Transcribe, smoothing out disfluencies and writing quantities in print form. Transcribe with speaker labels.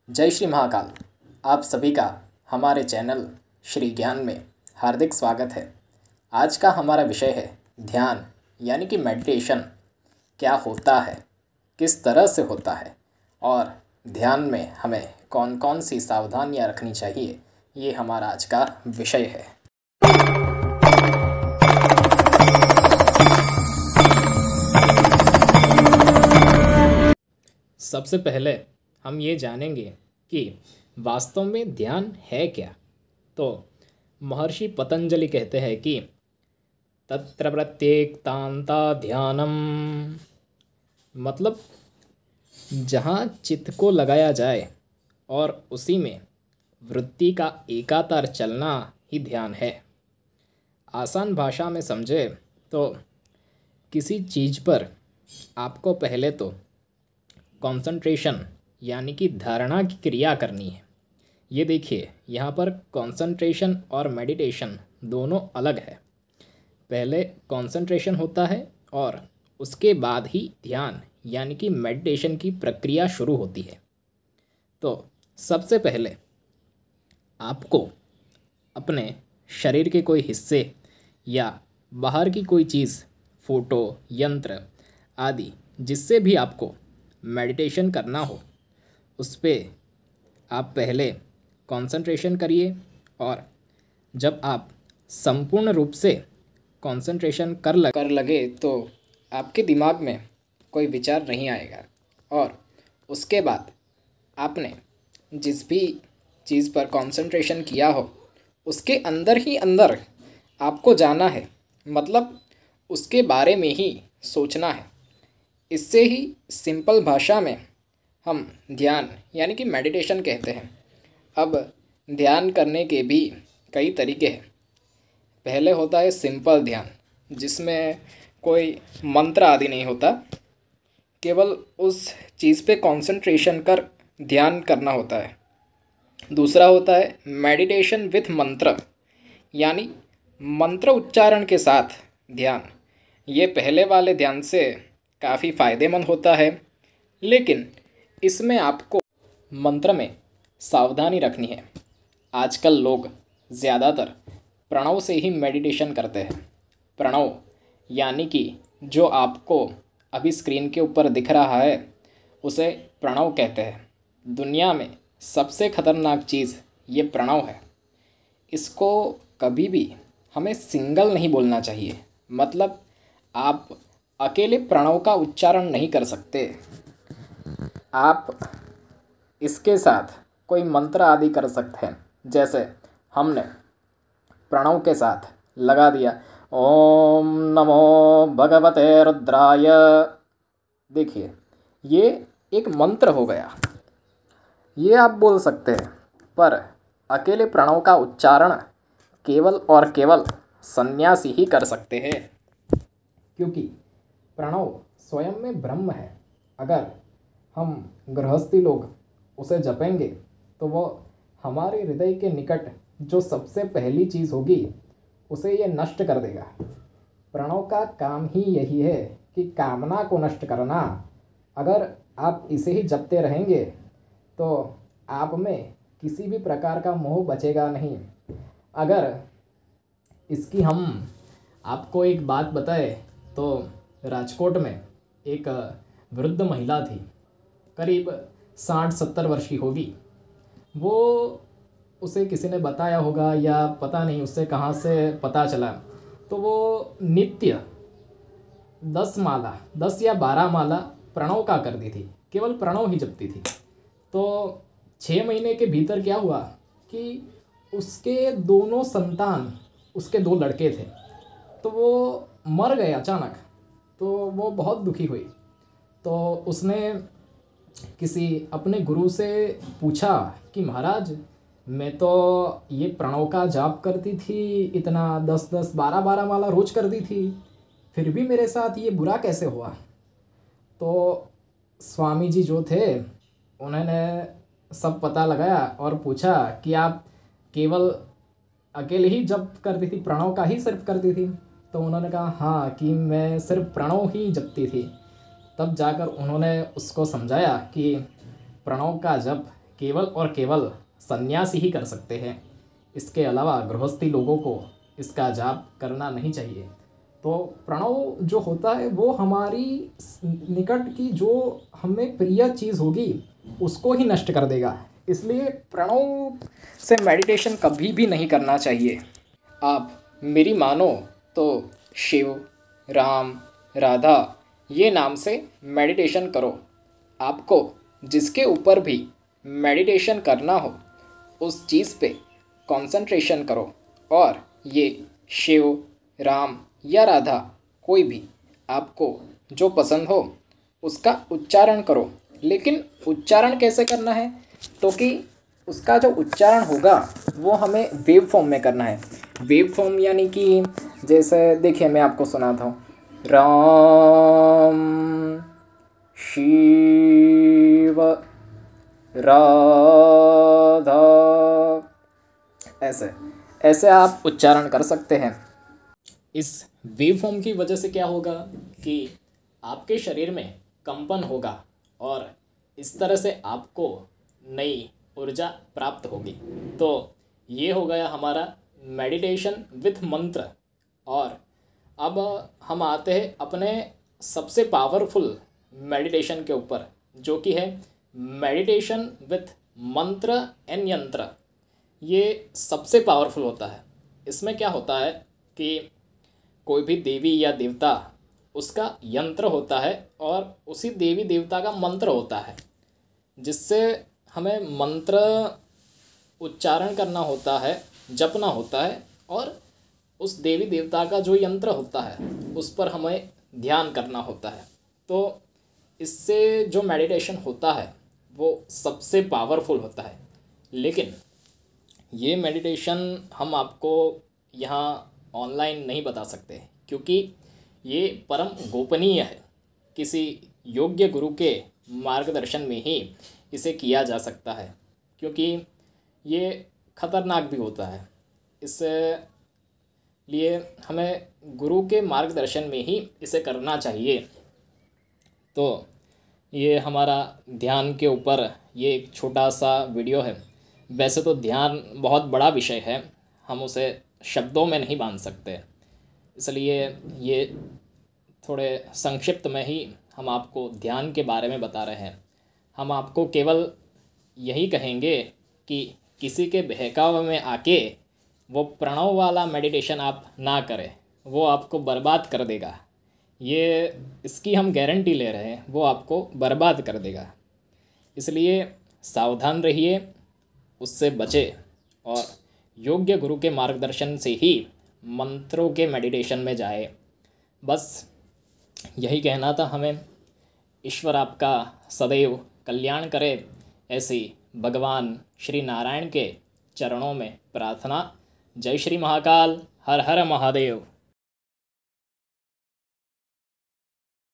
Speaker 1: जय श्री महाकाल। आप सभी का हमारे चैनल श्री ज्ञान में हार्दिक स्वागत है। आज का हमारा विषय है ध्यान यानी कि मेडिटेशन क्या होता है, किस तरह से होता है और ध्यान में हमें कौन कौन सी सावधानियां रखनी चाहिए, ये हमारा आज का विषय है। सबसे पहले हम ये जानेंगे कि वास्तव में ध्यान है क्या। तो महर्षि पतंजलि कहते हैं कि तत्र प्रत्येकतान्ता ध्यानम, मतलब जहाँ चित्त को लगाया जाए और उसी में वृत्ति का एकातर चलना ही ध्यान है। आसान भाषा में समझे तो किसी चीज़ पर आपको पहले तो कंसंट्रेशन यानी कि धारणा की क्रिया करनी है। ये देखिए, यहाँ पर कंसंट्रेशन और मेडिटेशन दोनों अलग है। पहले कंसंट्रेशन होता है और उसके बाद ही ध्यान यानी कि मेडिटेशन की प्रक्रिया शुरू होती है। तो सबसे पहले आपको अपने शरीर के कोई हिस्से या बाहर की कोई चीज़, फोटो, यंत्र आदि, जिससे भी आपको मेडिटेशन करना हो, उस पर आप पहले कंसंट्रेशन करिए। और जब आप संपूर्ण रूप से कंसंट्रेशन कर लगे तो आपके दिमाग में कोई विचार नहीं आएगा। और उसके बाद आपने जिस भी चीज़ पर कंसंट्रेशन किया हो उसके अंदर ही अंदर आपको जाना है, मतलब उसके बारे में ही सोचना है। इससे ही सिंपल भाषा में हम ध्यान यानी कि मेडिटेशन कहते हैं। अब ध्यान करने के भी कई तरीके हैं। पहले होता है सिंपल ध्यान, जिसमें कोई मंत्र आदि नहीं होता, केवल उस चीज़ पे कंसंट्रेशन कर ध्यान करना होता है। दूसरा होता है मेडिटेशन विथ मंत्र, यानी मंत्र उच्चारण के साथ ध्यान। ये पहले वाले ध्यान से काफ़ी फ़ायदेमंद होता है, लेकिन इसमें आपको मंत्र में सावधानी रखनी है। आजकल लोग ज़्यादातर प्रणव से ही मेडिटेशन करते हैं। प्रणव यानी कि जो आपको अभी स्क्रीन के ऊपर दिख रहा है उसे प्रणव कहते हैं। दुनिया में सबसे खतरनाक चीज़ ये प्रणव है। इसको कभी भी हमें सिंगल नहीं बोलना चाहिए, मतलब आप अकेले प्रणव का उच्चारण नहीं कर सकते। आप इसके साथ कोई मंत्र आदि कर सकते हैं। जैसे हमने प्रणव के साथ लगा दिया ओम नमो भगवते रुद्राय, देखिए ये एक मंत्र हो गया, ये आप बोल सकते हैं। पर अकेले प्रणव का उच्चारण केवल और केवल सन्यासी ही कर सकते हैं, क्योंकि प्रणव स्वयं में ब्रह्म है। अगर हम गृहस्थी लोग उसे जपेंगे तो वो हमारे हृदय के निकट जो सबसे पहली चीज़ होगी उसे ये नष्ट कर देगा। प्रणव का काम ही यही है कि कामना को नष्ट करना। अगर आप इसे ही जपते रहेंगे तो आप में किसी भी प्रकार का मोह बचेगा नहीं। अगर इसकी हम आपको एक बात बताए तो राजकोट में एक वृद्ध महिला थी, करीब 60-70 वर्ष की होगी। वो उसे किसी ने बताया होगा या पता नहीं उससे कहाँ से पता चला, तो वो नित्य 10 या 12 माला प्रणव का करती थी, केवल प्रणव ही जपती थी। तो 6 महीने के भीतर क्या हुआ कि उसके दोनों संतान, उसके 2 लड़के थे, तो वो मर गए अचानक। तो वो बहुत दुखी हुई। तो उसने किसी अपने गुरु से पूछा कि महाराज, मैं तो ये प्रणव का जाप करती थी, इतना 10-10, 12-12 माला रोज करती थी, फिर भी मेरे साथ ये बुरा कैसे हुआ। तो स्वामी जी जो थे उन्होंने सब पता लगाया और पूछा कि आप केवल अकेले ही जप करती थी, प्रणव का ही सिर्फ करती थी। तो उन्होंने कहा हाँ, कि मैं सिर्फ प्रणव ही जपती थी। तब जाकर उन्होंने उसको समझाया कि प्रणव का जप केवल और केवल सन्यासी ही कर सकते हैं। इसके अलावा गृहस्थी लोगों को इसका जाप करना नहीं चाहिए। तो प्रणव जो होता है वो हमारी निकट की जो हमें प्रिय चीज़ होगी उसको ही नष्ट कर देगा। इसलिए प्रणव से मेडिटेशन कभी भी नहीं करना चाहिए। आप मेरी मानो तो शिव, राम, राधा ये नाम से मेडिटेशन करो। आपको जिसके ऊपर भी मेडिटेशन करना हो उस चीज़ पे कंसंट्रेशन करो और ये शिव, राम या राधा कोई भी आपको जो पसंद हो उसका उच्चारण करो। लेकिन उच्चारण कैसे करना है? तो कि उसका जो उच्चारण होगा वो हमें वेव फॉर्म में करना है। वेव फॉर्म यानी कि जैसे देखिए मैं आपको सुनाता हूँ, राम शिव राधा, ऐसे ऐसे आप उच्चारण कर सकते हैं। इस वेव फॉर्म की वजह से क्या होगा कि आपके शरीर में कंपन होगा और इस तरह से आपको नई ऊर्जा प्राप्त होगी। तो ये हो गया हमारा मेडिटेशन विथ मंत्र। और अब हम आते हैं अपने सबसे पावरफुल मेडिटेशन के ऊपर, जो कि है मेडिटेशन विथ मंत्र एंड यंत्र। ये सबसे पावरफुल होता है। इसमें क्या होता है कि कोई भी देवी या देवता उसका यंत्र होता है और उसी देवी देवता का मंत्र होता है, जिससे हमें मंत्र उच्चारण करना होता है, जपना होता है और उस देवी देवता का जो यंत्र होता है उस पर हमें ध्यान करना होता है। तो इससे जो मेडिटेशन होता है वो सबसे पावरफुल होता है। लेकिन ये मेडिटेशन हम आपको यहाँ ऑनलाइन नहीं बता सकते, क्योंकि ये परम गोपनीय है। किसी योग्य गुरु के मार्गदर्शन में ही इसे किया जा सकता है, क्योंकि ये खतरनाक भी होता है। इसलिए हमें गुरु के मार्गदर्शन में ही इसे करना चाहिए। तो ये हमारा ध्यान के ऊपर ये एक छोटा सा वीडियो है। वैसे तो ध्यान बहुत बड़ा विषय है, हम उसे शब्दों में नहीं बांध सकते, इसलिए ये थोड़े संक्षिप्त में ही हम आपको ध्यान के बारे में बता रहे हैं। हम आपको केवल यही कहेंगे कि किसी के बहकावे में आके वो प्रणव वाला मेडिटेशन आप ना करें, वो आपको बर्बाद कर देगा। ये इसकी हम गारंटी ले रहे हैं, वो आपको बर्बाद कर देगा। इसलिए सावधान रहिए, उससे बचे और योग्य गुरु के मार्गदर्शन से ही मंत्रों के मेडिटेशन में जाए। बस यही कहना था हमें। ईश्वर आपका सदैव कल्याण करे, ऐसी भगवान श्री नारायण के चरणों में प्रार्थना। जय श्री महाकाल। हर हर महादेव।